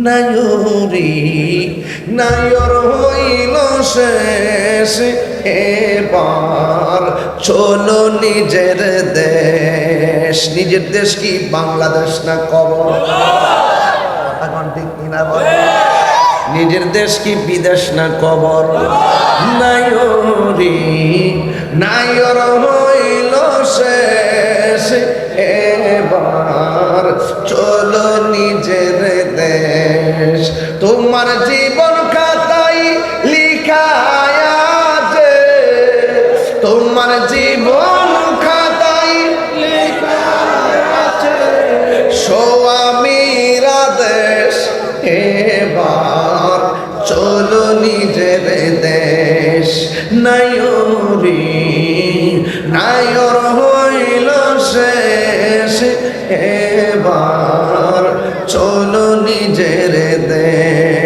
নায়রি নায়র হইল শেষ, এবার চলো নিজের দেশ। নিজের দেশ কি বাংলাদেশ না কবর? এখন ঠিক কিনা বল? নিজের দেশ কি বিদেশ না কবর? নায়রি নায়র হইল শেষ, এবার চলো নিজের দেশ। তোমার জীবন খাতায় লিখা আছে, তোমার জীবন খাতায় লিখা আছে স্বামীরা দেশ, এবার চলো নিজের দেশ। নায়রি নায়র হইল শেষ, এবার চলো নিজের দেশ।